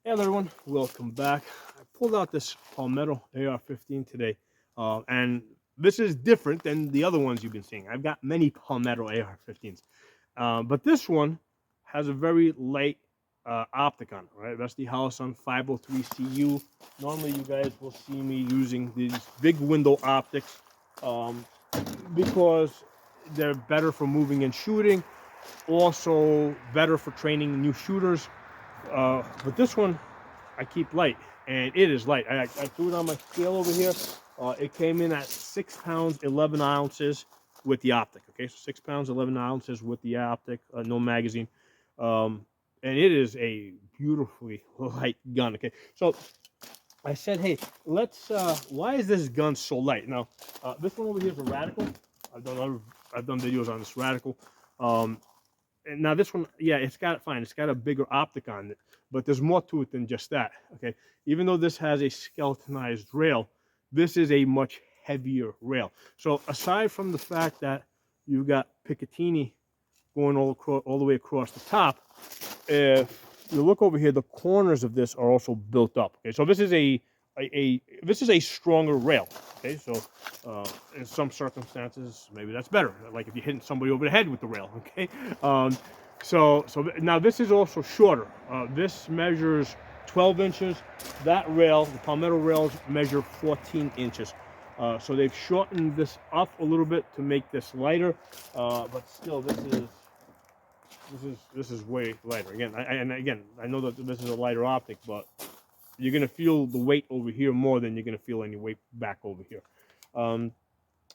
Hey everyone, welcome back. I pulled out this Palmetto AR-15 today, and this is different than the other ones you've been seeing. I've got many Palmetto AR-15s, but this one has a very light optic on it, right? That's the Holosun 503CU. Normally you guys will see me using these big window optics because they're better for moving and shooting, also better for training new shooters. But this one I keep light, and it is light. I threw it on my scale over here. It came in at 6 pounds 11 ounces with the optic. Okay, so 6 pounds 11 ounces with the optic, no magazine, and it is a beautifully light gun. Okay, so I said, hey, let's. Why is this gun so light? Now, this one over here is a Radical. I've done videos on this Radical. And now this one, yeah, it's got a bigger optic on it, but there's more to it than just that. Okay, even though this has a skeletonized rail, this is a much heavier rail. So aside from the fact that you've got Picatinny going all the way across the top, if you look over here, the corners of this are also built up. Okay, so this is a stronger rail. Okay, so in some circumstances, maybe that's better. Like if you're hitting somebody over the head with the rail. Okay, so now this is also shorter. This measures 12 inches. That rail, the Palmetto rails, measure 14 inches. So they've shortened this up a little bit to make this lighter, but still, this is way lighter. Again, I know that this is a lighter optic, but you're gonna feel the weight over here more than you're gonna feel any weight back over here.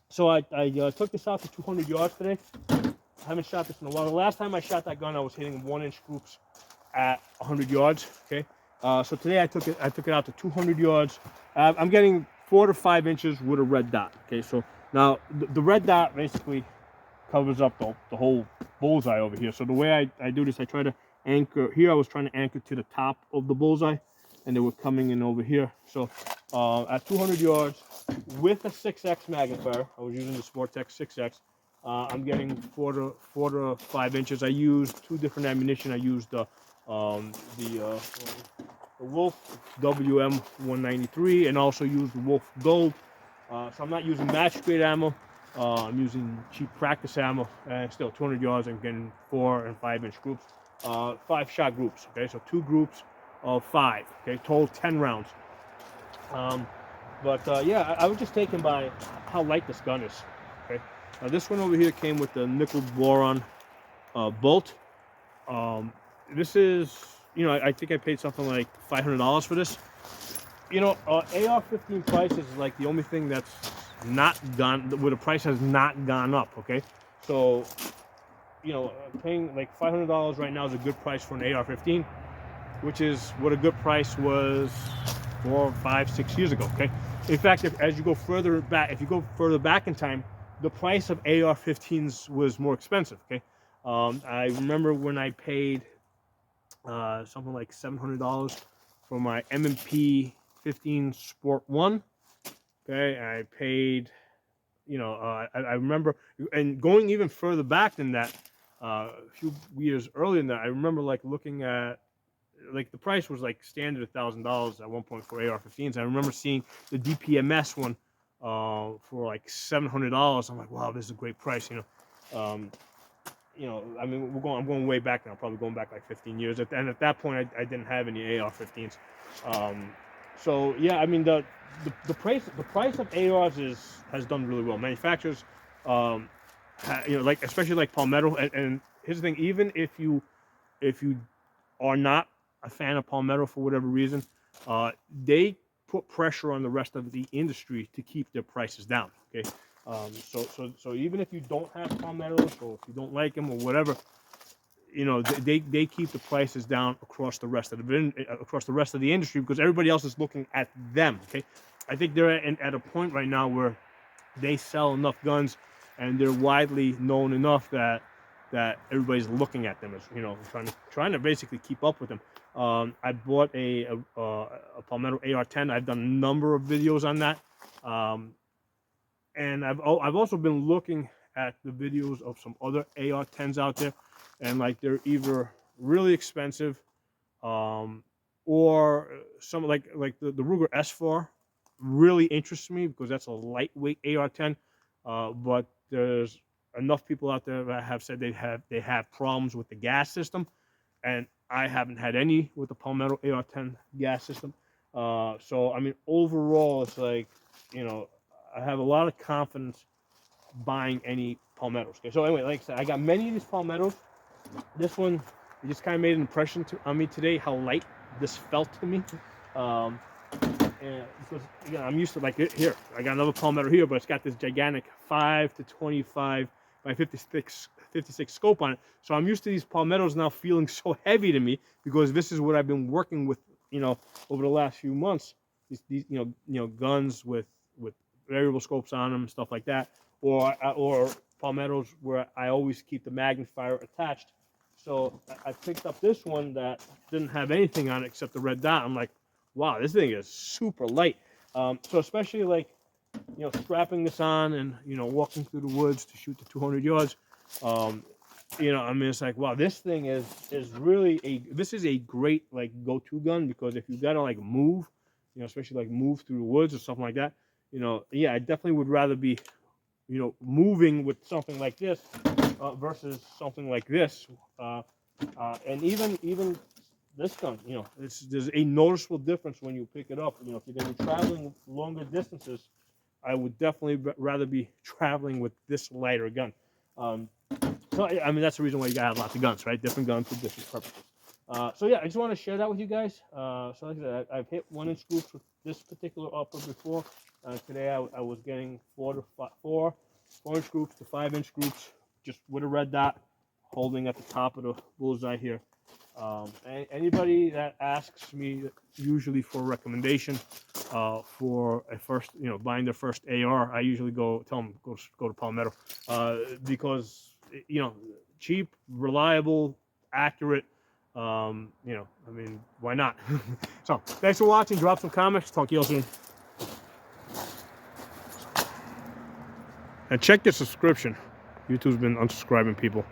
So I took this out to 200 yards today. I haven't shot this in a while. The last time I shot that gun, I was hitting 1-inch groups at 100 yards. Okay, so today I took it out to 200 yards. I'm getting 4 to 5 inches with a red dot. Okay, so now the red dot basically covers up the whole bullseye over here. So the way I do this, I try to anchor here. I was trying to anchor to the top of the bullseye, and they were coming in over here. So at 200 yards with a 6X magnifier, I was using the Sportech 6X. I'm getting 4 to 5 inches. I used 2 different ammunition. I used the Wolf WM193 and also used Wolf Gold. So I'm not using match grade ammo. I'm using cheap practice ammo, and still 200 yards. I'm getting 4 and 5 inch groups, 5-shot groups. Okay, so 2 groups of 5. Okay, total 10 rounds. Yeah, I was just taken by how light this gun is. Okay, now this one over here came with the nickel boron bolt. This is, I think I paid something like $500 for this. AR-15 price is like the only thing that's not gone, where the price has not gone up. Okay, so paying like $500 right now is a good price for an AR-15, which is what a good price was 4, 5, 6 years ago. Okay, in fact, if you go further back in time, the price of AR-15s was more expensive. Okay, I remember when I paid something like $700 for my M&P 15 Sport 1. Okay, I paid, I remember, and going even further back than that, a few years earlier than that, I remember like looking at, like the price was like standard $1,000 at one point for AR-15s. I remember seeing the DPMS one for like $700. I'm like, wow, this is a great price. I mean, I'm going way back now, probably going back like 15 years. And at that point, I didn't have any AR-15s. So yeah, I mean the price of ARs has done really well. Manufacturers, like especially like Palmetto. And here's the thing: even if you are not a fan of Palmetto for whatever reason, they put pressure on the rest of the industry to keep their prices down. Okay, so even if you don't have Palmettos, or if you don't like them or whatever, they keep the prices down across the rest of the industry, because everybody else is looking at them. Okay, I think they're at a point right now where they sell enough guns and they're widely known enough that everybody's looking at them, as trying to basically keep up with them. I bought a Palmetto AR-10. I've done a number of videos on that, and I've also been looking at the videos of some other AR-10s out there, and like they're either really expensive, or some like the Ruger S4 really interests me because that's a lightweight AR-10. But there's enough people out there that have said they have problems with the gas system, and I haven't had any with the Palmetto AR-10 gas system. So I mean, overall, it's like, you know, I have a lot of confidence buying any Palmettos. Okay, so anyway, like I said, I got many of these Palmettos. This one, it just kind of made an impression on me today how light this felt to me. And because, again, I'm used to, like, here, I got another Palmetto here, but it's got this gigantic 5 to 25 by 56 scope on it. So I'm used to these Palmettos now feeling so heavy to me because this is what I've been working with, you know, over the last few months. These you know, guns with variable scopes on them, stuff like that, or Palmettos where I always keep the magnifier attached. So I picked up this one that didn't have anything on it except the red dot. I'm like, wow, this thing is super light. So especially, like, you know, strapping this on and, you know, walking through the woods to shoot the 200 yards. You know, I mean, it's like, wow, this thing is really this is a great, like, go-to gun, because if you gotta, like, move, you know, especially like move through the woods or something like that, you know, yeah, I definitely would rather be, you know, moving with something like this versus something like this. And even this gun, you know, there's a noticeable difference when you pick it up. You know, if you're going to be traveling longer distances, I would definitely rather be traveling with this lighter gun. So, I mean, that's the reason why you got to have lots of guns, right? Different guns for different purposes. So, yeah, I just want to share that with you guys. So, like I said, I've hit 1-inch groups with this particular upper before. Today, I was getting 4-inch groups to 5-inch groups, just with a red dot holding at the top of the bullseye here. Anybody that asks me usually for a recommendation for a first, you know, buying their first AR, I usually tell them go to Palmetto, because, you know, cheap, reliable, accurate. You know, I mean, why not? So thanks for watching. Drop some comments. Talk to you all soon. And check your subscription. YouTube's been unsubscribing people.